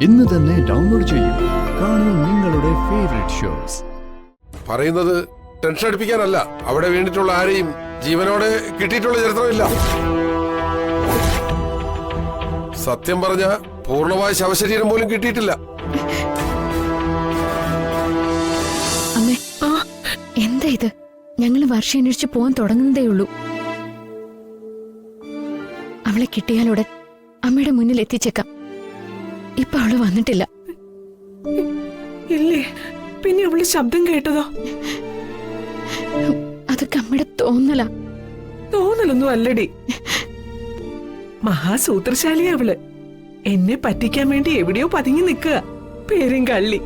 ഇന്ന് തന്നെ ഡൗൺലോഡ് ചെയ്യൂ. കാണൂ നിങ്ങളുടെ ഫേവറേറ്റ് ഷോസ്. പറയുന്നത് ടെൻഷൻ അടിപ്പിക്കാനല്ല. അവിടെ വീണിട്ടുള്ള ആരെയും ജീവനോടെ കിട്ടിയിട്ടുള്ള ചരിത്രമില്ല. സത്യം പറഞ്ഞ പൂർണ്ണമായ ശവശരീരം പോലും കിട്ടിയിട്ടില്ല. അമ്മേ, എന്താ ഇത്? ഞങ്ങള് വർഷം അന്വേഷിച്ച് പോവാൻ തുടങ്ങുന്നതേ ഉള്ളൂ. അവളെ കിട്ടിയാലുടൻ അമ്മയുടെ മുന്നിൽ എത്തിച്ചേക്കാം. ഇപ്പൊ അവള് വന്നിട്ടില്ല. ഇല്ലേ? പിന്നെ അവള് ശബ്ദം കേട്ടതോ? അതൊക്കെ അമ്മയുടെ തോന്നലാ. തോന്നലൊന്നും അല്ലടി, മഹാസൂത്രശാലിയാ അവള്. എന്നെ പറ്റിക്കാൻ വേണ്ടി എവിടെയോ പതുങ്ങി നിൽക്കുക. പേരും കള്ളി.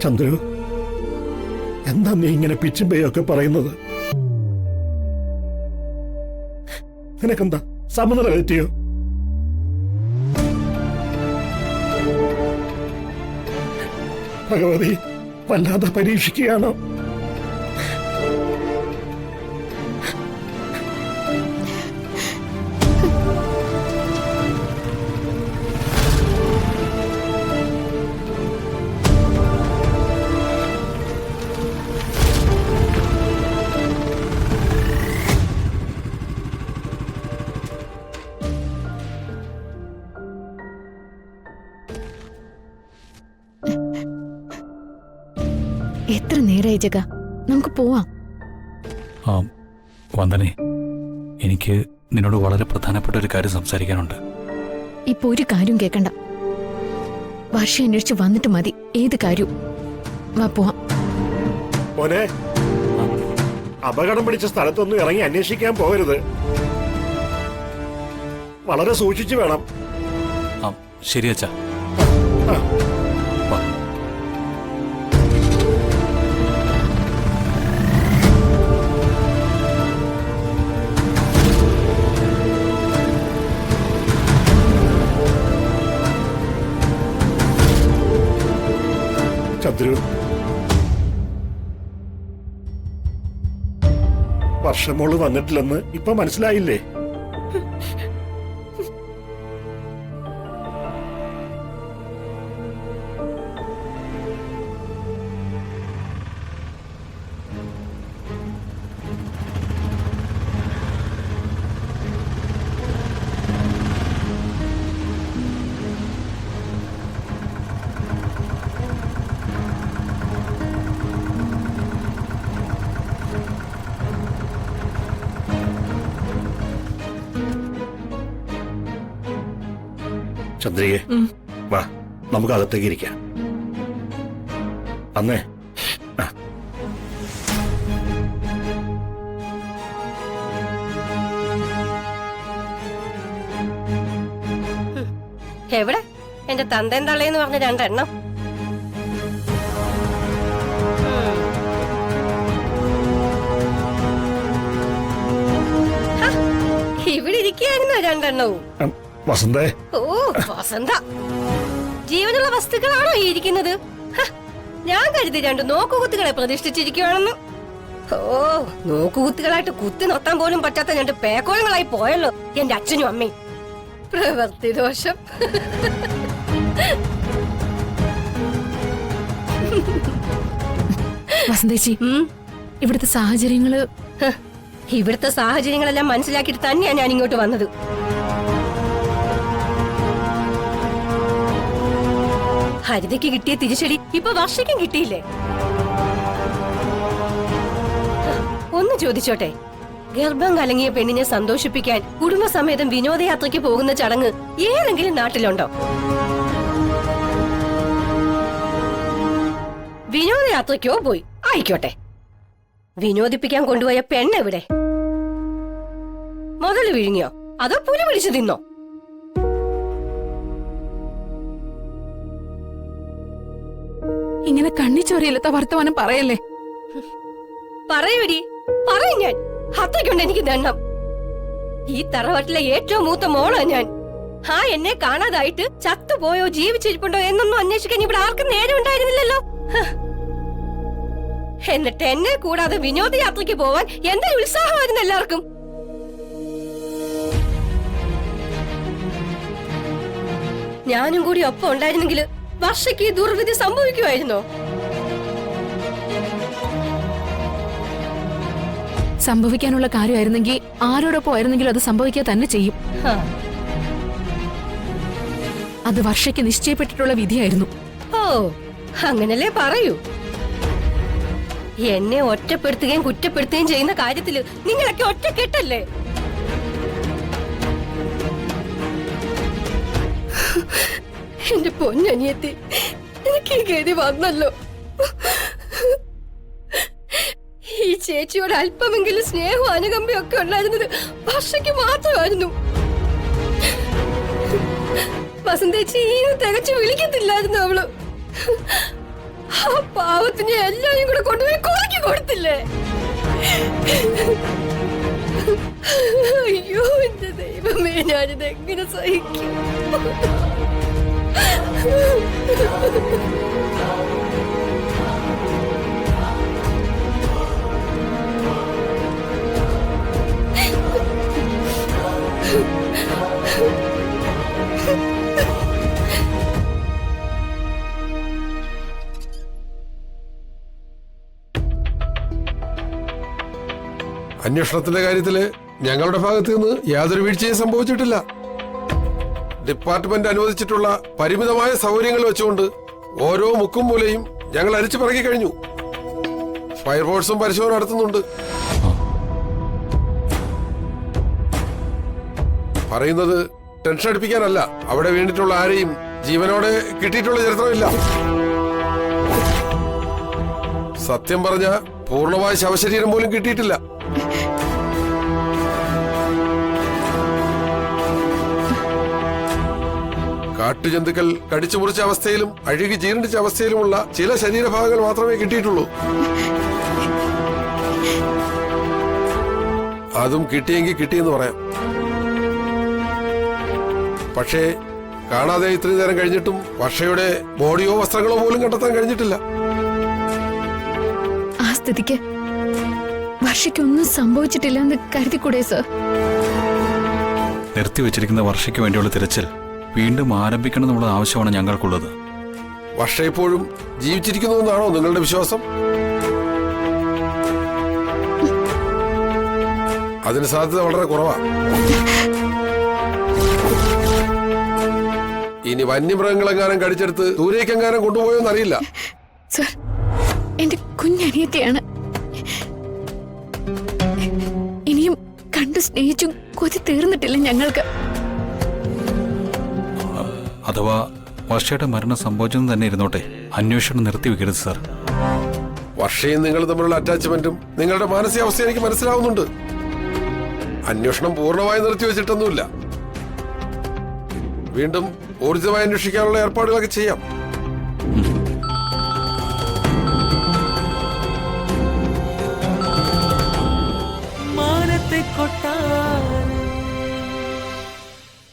ചന്ദ്രു, എന്താ നീ ഇങ്ങനെ പിച്ചും പേയൊക്കെ പറയുന്നത്? നിനക്കെന്താ സമനില തെറ്റിയോ? ഭഗവതി വല്ലാതെ പരീക്ഷിക്കുകയാണോ? എത്ര നേരായി ജഗ, നമുക്ക് പോവാം. വന്ദനെ, എനിക്ക് നിന്നോട് വളരെ പ്രധാനപ്പെട്ട ഒരു കാര്യം സംസാരിക്കാനുണ്ട്. ഇപ്പൊ ഒരു കാര്യം കേക്കണ്ട. വർഷം അന്വേഷിച്ച് വന്നിട്ട് മതി ഏത് കാര്യവും. വാ പോവാം. മോനെ, അപകടം പിടിച്ച സ്ഥലത്തൊന്നും ഇറങ്ങി അന്വേഷിക്കാൻ പോകരുത്. വളരെ സൂക്ഷിച്ചു വേണം. ശരി അച്ഛാ. ചന്ദ്രു, വർഷമോള് വന്നിട്ടില്ലെന്ന് ഇപ്പൊ മനസ്സിലായില്ലേ? ചന്ദ്രിയെ, വാ, നമുക്ക് അകത്തേക്ക് ഇരിക്കാം. അന്നേ എവിടെ എന്റെ തന്തേൻ തള്ളേന്ന് പറഞ്ഞ രണ്ടെണ്ണം? ഇവിടെ ഇരിക്കുകയായിരുന്നോ രണ്ടെണ്ണവും? വസന്തേ. ഓ വസന്ത, ജീവനുള്ള വസ്തുക്കളാണോ ഈ ഇരിക്കുന്നത്? ഞാൻ കരുതി രണ്ട് നോക്കുകുത്തുകളെ പ്രതിഷ്ഠിച്ചിരിക്കുകയാണെന്ന്. ഓ, നോക്കുകുത്തുകളായിട്ട് കുത്തി നിർത്താൻ പോലും പറ്റാത്ത രണ്ട് പേക്കോളങ്ങളായി പോയല്ലോ എന്റെ അച്ഛനും അമ്മയും. പ്രവൃത്തി ദോഷം. വസന്തേച്ചി, ഇവിടുത്തെ സാഹചര്യങ്ങള് ഇവിടുത്തെ സാഹചര്യങ്ങളെല്ലാം മനസ്സിലാക്കിയിട്ട് തന്നെയാണ് ഞാൻ ഇങ്ങോട്ട് വന്നത്. ഹരിതയ്ക്ക് കിട്ടിയ തിരിച്ചടി ഇപ്പൊ വർഷയ്ക്കും കിട്ടിയില്ലേ? ഒന്ന് ചോദിച്ചോട്ടെ, ഗർഭം കലങ്ങിയ പെണ്ണിനെ സന്തോഷിപ്പിക്കാൻ കുടുംബസമേതം വിനോദയാത്രയ്ക്ക് പോകുന്ന ചടങ്ങ് ഏതെങ്കിലും നാട്ടിലുണ്ടോ? വിനോദയാത്രയ്ക്കോ പോയി ആയിക്കോട്ടെ, വിനോദിപ്പിക്കാൻ കൊണ്ടുപോയ പെണ്ണെവിടെ? മുതല് വിഴുങ്ങിയോ അതോ പുലി പിടിച്ചു തിന്നോ? ഇങ്ങനെ കണ്ണിച്ചോറിയില്ലാത്ത വർത്തമാനം പറയല്ലേ. പറയൂടി, പറയും ഞാൻ. അത്രയ്ക്കുണ്ട് എനിക്ക് ദണ്ണം. ഈ തറവാട്ടിലെ ഏറ്റവും മൂത്ത മോളാ ഞാൻ. എന്നെ കാണാതായിട്ട് ചത്തുപോയോ ജീവിച്ചിരിപ്പുണ്ടോ എന്നൊന്നും അന്വേഷിക്കാൻ ഇവിടെ ആർക്കും നേരം ഉണ്ടായിരുന്നില്ലല്ലോ. എന്നിട്ട് എന്നെ കൂടാതെ വിനോദയാത്രയ്ക്ക് പോവാൻ എന്താ ഉത്സാഹമായിരുന്നു എല്ലാവർക്കും. ഞാനും കൂടി ഒപ്പം ഉണ്ടായിരുന്നെങ്കിൽ വർഷയ്ക്ക് ഈ ദുർവിധി സംഭവിക്കുമായിരുന്നോ? സംഭവിക്കാനുള്ള കാര്യമായിരുന്നെങ്കിൽ ആരോടൊപ്പം ആയിരുന്നെങ്കിലും അത് സംഭവിക്കുക തന്നെ ചെയ്യും. ഹാ. അത് വർഷയ്ക്ക് നിശ്ചയപ്പെട്ടിട്ടുള്ള വിധിയായിരുന്നു. ഓ, അങ്ങനല്ലേ പറയൂ. എന്നെ ഒറ്റപ്പെടുത്തുകയും കുറ്റപ്പെടുത്തുകയും ചെയ്യുന്ന കാര്യത്തില് നിങ്ങളൊക്കെ ഒറ്റക്കെട്ടല്ലേ? എന്റെ പൊന്നനിയത്തി, എനിക്ക് ഈ ഗതി വന്നല്ലോ. ഈ ചേച്ചിയോട് അല്പമെങ്കിലും സ്നേഹവും അനുകമ്പയും ഒക്കെ ഉണ്ടായിരുന്നത് വർഷയ്ക്ക് മാത്രമായിരുന്നു. വസന്തേച്ചി തികച്ചു വിളിക്കത്തില്ലായിരുന്നു അവള്. ആ പാവത്തിനെ എല്ലാരും കൂടെ കൊണ്ടുപോയി കൊലക്കി കൊടുത്തില്ലേ? അയ്യോ എന്റെ ദൈവമേ, ഞാനിത് എങ്ങനെ സഹിക്കും? അന്വേഷണത്തിന്റെ കാര്യത്തില് ഞങ്ങളുടെ ഭാഗത്ത് നിന്ന് യാതൊരു വീഴ്ചയും സംഭവിച്ചിട്ടില്ല. ഡിപ്പാർട്ട്മെന്റ് അനുവദിച്ചിട്ടുള്ള പരിമിതമായ സൗകര്യങ്ങൾ വെച്ചുകൊണ്ട് ഓരോ മുക്കും മൂലയും ഞങ്ങൾ അരിച്ചു പറക്കി കഴിഞ്ഞു. ഫയർഫോഴ്സും പരിശോധന നടത്തുന്നുണ്ട്. പറയുന്നത് ടെൻഷൻ അടിപ്പിക്കാനല്ല, അവിടെ വീണിട്ടുള്ള ആരെയും ജീവനോടെ കിട്ടിയിട്ടുള്ള ചരിത്രമില്ല. സത്യം പറഞ്ഞ പൂർണ്ണമായ ശവശരീരം പോലും കിട്ടിയിട്ടില്ല. കാട്ടുജന്തുക്കൾ കടിച്ചു മുറിച്ച അവസ്ഥയിലും അഴുകി ജീർണിച്ച അവസ്ഥയിലുമുള്ള ചില ശരീരഭാഗങ്ങൾ മാത്രമേ കിട്ടിയിട്ടുള്ളൂ. അതും കിട്ടിയെങ്കിൽ കിട്ടിയെന്ന് പറയാം. പക്ഷേ കാണാതെ ഇത്രയും നേരം കഴിഞ്ഞിട്ടും വർഷയുടെ ബോഡിയോ വസ്ത്രങ്ങളോ പോലും കണ്ടെത്താൻ കഴിഞ്ഞിട്ടില്ല. ആ സ്ഥിതിക്ക് വർഷയ്ക്കൊന്നും സംഭവിച്ചിട്ടില്ല എന്ന് കരുതിക്കൂടെ സർ? നിർത്തിവെച്ചിരിക്കുന്ന വർഷയ്ക്ക് വേണ്ടിയുള്ള തിരച്ചിൽ വീണ്ടും ആരംഭിക്കണം എന്നുള്ള ആവശ്യമാണ് ഞങ്ങൾക്കുള്ളത്. വർഷ ഇപ്പോഴും ജീവിച്ചിരിക്കുന്നുവെന്നാണോ നിങ്ങളുടെ വിശ്വാസം? അതിന് സാധ്യത വളരെ കുറവാണ്. ഇനി വന്യമൃഗങ്ങളെങ്ങാനും കടിച്ചെടുത്ത് ദൂരേക്കെങ്ങാനും കൊണ്ടുപോയോന്നറിയില്ല. സർ, എന്റെ കുഞ്ഞനിയത്തിയാണ്. ഇനിയും കണ്ടു സ്നേഹിച്ചും കൊതി തീർന്നിട്ടില്ല ഞങ്ങൾക്ക്. അഥവാ വർഷയുടെ മരണം സംഭവിച്ചെന്ന് തന്നെ ഇരുന്നോട്ടെ, അന്വേഷണം നിർത്തിവെക്കരുത് സാർ. വർഷയും നിങ്ങൾ തമ്മിലുള്ള അറ്റാച്ച്മെന്റും നിങ്ങളുടെ മാനസികാവസ്ഥ എനിക്ക് മനസ്സിലാവുന്നുണ്ട്. അന്വേഷണം പൂർണ്ണമായി നിർത്തിവെച്ചിട്ടൊന്നുമില്ല. വീണ്ടും ഊർജിതമായി അന്വേഷിക്കാനുള്ള ഏർപ്പാടുകളൊക്കെ ചെയ്യാം.